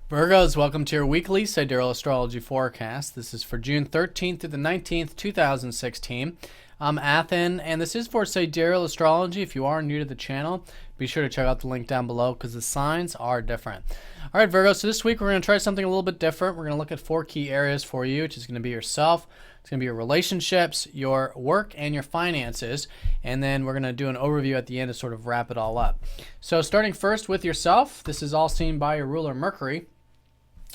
Virgos, welcome to your weekly Sidereal Astrology forecast. This is for June 13th through the 19th, 2016. I'm Athen, and this is for Sidereal Astrology. If you are new to the channel, be sure to check out the link down below because the signs are different. All right, Virgo, so this week we're going to try something a little bit different. We're going to look at 4 key areas for you, which is going to be yourself, it's going to be your relationships, your work, and your finances. And then we're going to do an overview at the end to sort of wrap it all up. So starting first with yourself, this is all seen by your ruler Mercury,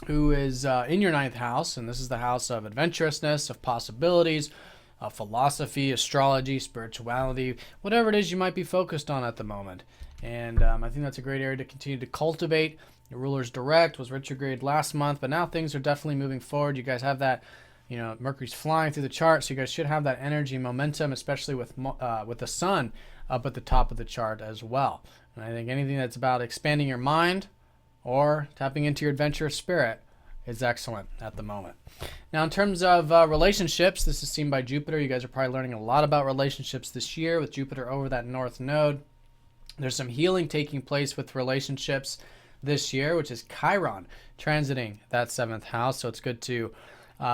who is in your 9th house, and this is the house of adventurousness, of possibilities, of philosophy, astrology, spirituality, whatever it is you might be focused on at the moment. And I think that's a great area to continue to cultivate. Your ruler's direct, was retrograde last month, but now things are definitely moving forward. You guys have that, Mercury's flying through the chart, so you guys should have that energy and momentum, especially with the sun up at the top of the chart as well. And I think anything that's about expanding your mind or tapping into your adventurous spirit is excellent at the moment. Now, in terms of relationships, this is seen by Jupiter. You guys are probably learning a lot about relationships this year with Jupiter over that north node. There's some healing taking place with relationships this year, which is Chiron transiting that 7th house. So it's good to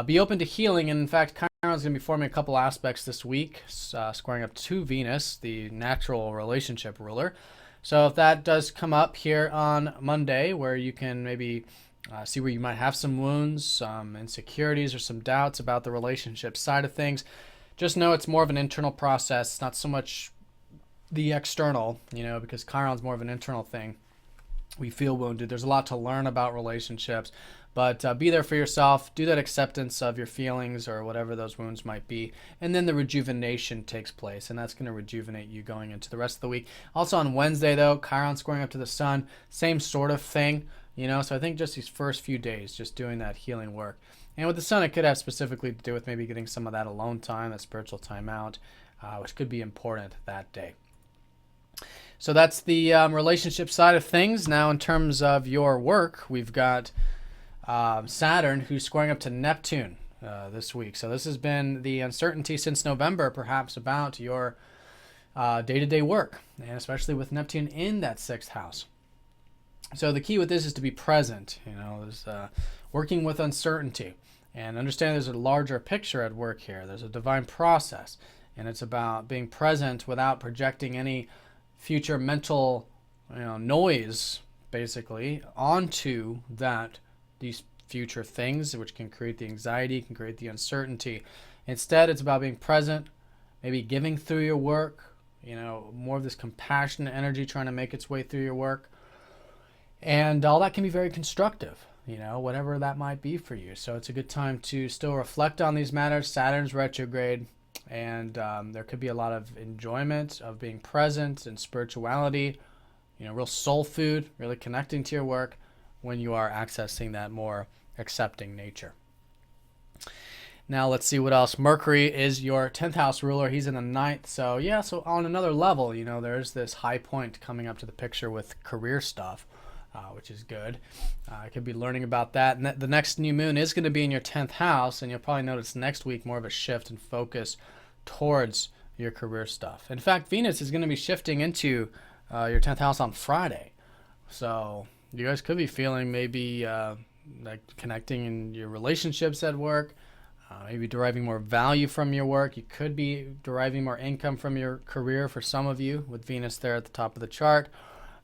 be open to healing. And in fact, Chiron is going to be forming a couple aspects this week, squaring up to Venus, the natural relationship ruler. So if that does come up here on Monday, where you can maybe see where you might have some wounds, some insecurities, or some doubts about the relationship side of things, just know it's more of an internal process, not so much the external, because Chiron's more of an internal thing. We feel wounded. There's a lot to learn about relationships, but be there for yourself. Do that acceptance of your feelings or whatever those wounds might be, and then the rejuvenation takes place, and that's going to rejuvenate you going into the rest of the week. Also on Wednesday, though, Chiron squaring up to the sun, same sort of thing, so I think just these first few days, just doing that healing work. And with the sun, it could have specifically to do with maybe getting some of that alone time, that spiritual time out, which could be important that day. So that's the relationship side of things. Now, in terms of your work, we've got Saturn, who's squaring up to Neptune this week. So this has been the uncertainty since November, perhaps, about your day-to-day work, and especially with Neptune in that 6th house. So the key with this is to be present, there's working with uncertainty, and understand there's a larger picture at work here. There's a divine process, and it's about being present without projecting any future mental noise, basically, onto these future things, which can create the anxiety, can create the uncertainty. Instead, it's about being present, maybe giving through your work, more of this compassionate energy trying to make its way through your work. And all that can be very constructive, whatever that might be for you. So it's a good time to still reflect on these matters. Saturn's retrograde, and there could be a lot of enjoyment of being present and spirituality, real soul food, really connecting to your work when you are accessing that more accepting nature. Now let's see what else. Mercury is your 10th house ruler. He's in the 9th. So yeah, so on another level, there's this high point coming up to the picture with career stuff, which is good. I could be learning about that. And the next new moon is going to be in your 10th house, and you'll probably notice next week more of a shift and focus towards your career stuff. In fact, Venus is going to be shifting into your 10th house on Friday. So you guys could be feeling maybe like connecting in your relationships at work, maybe deriving more value from your work. You could be deriving more income from your career for some of you with Venus there at the top of the chart,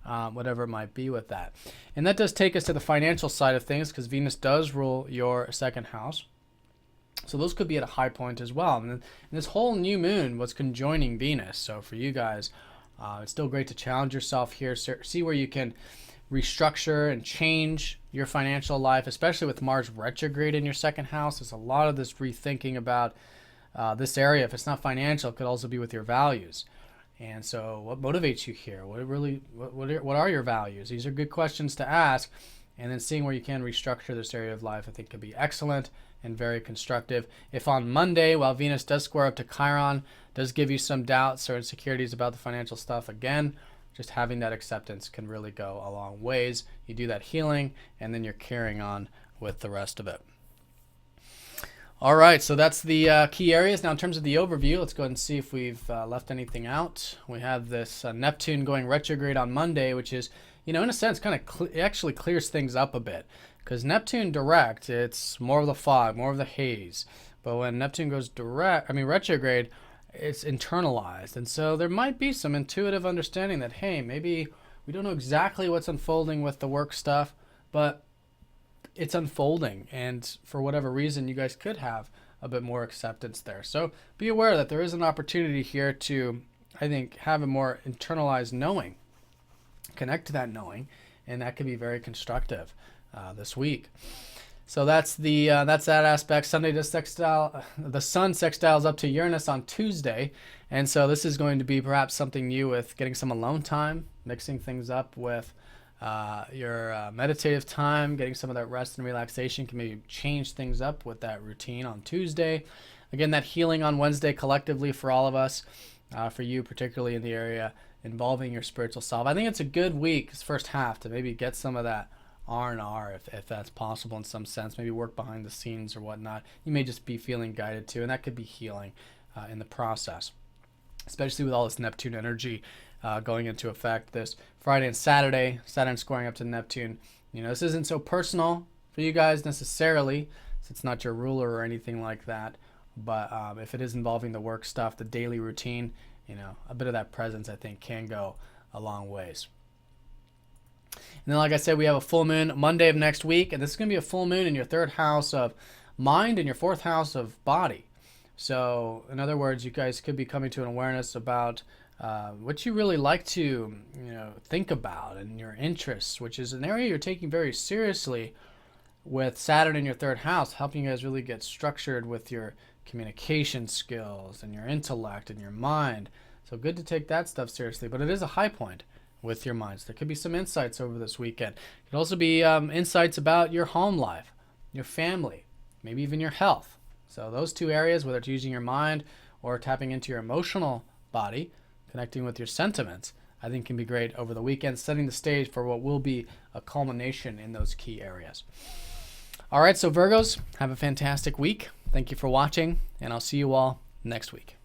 whatever it might be with that. And that does take us to the financial side of things because Venus does rule your 2nd house. So those could be at a high point as well. And this whole new moon was conjoining Venus. So for you guys, it's still great to challenge yourself here. See where you can restructure and change your financial life, especially with Mars retrograde in your 2nd house. There's a lot of this rethinking about this area. If it's not financial, it could also be with your values. And so what motivates you here? What are your values? These are good questions to ask. And then seeing where you can restructure this area of life, I think could be excellent and very constructive. If on Monday, while Venus does square up to Chiron, does give you some doubts or insecurities about the financial stuff, again, just having that acceptance can really go a long ways. You do that healing, and then you're carrying on with the rest of it. All right, so that's the key areas. Now, in terms of the overview, let's go ahead and see if we've left anything out. We have this Neptune going retrograde on Monday, which is in a sense, kind of it actually clears things up a bit. Because Neptune direct, it's more of the fog, more of the haze. But when Neptune goes retrograde, it's internalized. And so there might be some intuitive understanding that, hey, maybe we don't know exactly what's unfolding with the work stuff, but it's unfolding. And for whatever reason, you guys could have a bit more acceptance there. So be aware that there is an opportunity here to, I think, have a more internalized knowing, connect to that knowing, and that can be very constructive this week. So that's that aspect. Sunday to sextile, the Sun sextiles up to Uranus on Tuesday, and so this is going to be perhaps something new with getting some alone time, mixing things up with your meditative time, getting some of that rest and relaxation can maybe change things up with that routine on Tuesday. Again, that healing on Wednesday collectively for all of us, for you particularly in the area involving your spiritual self. I think it's a good week, this first half, to maybe get some of that R&R if that's possible in some sense, maybe work behind the scenes or whatnot. You may just be feeling guided to, and that could be healing in the process, especially with all this Neptune energy going into effect this Friday and Saturday. Saturn squaring up to Neptune. This isn't so personal for you guys necessarily, so it's not your ruler or anything like that, but if it is involving the work stuff, the daily routine, a bit of that presence I think can go a long ways. And then, like I said, we have a full moon Monday of next week, and this is going to be a full moon in your third house of mind and your fourth house of body. So, in other words, you guys could be coming to an awareness about what you really like to, think about and your interests, which is an area you're taking very seriously with Saturn in your third house, helping you guys really get structured with your communication skills and your intellect and your mind. So good to take that stuff seriously, but it is a high point with your minds. There could be some insights over this weekend. It could also be insights about your home life, your family, maybe even your health. So those two areas, whether it's using your mind or tapping into your emotional body, connecting with your sentiments, I think can be great over the weekend, setting the stage for what will be a culmination in those key areas. All right, so Virgos, have a fantastic week. Thank you for watching, and I'll see you all next week.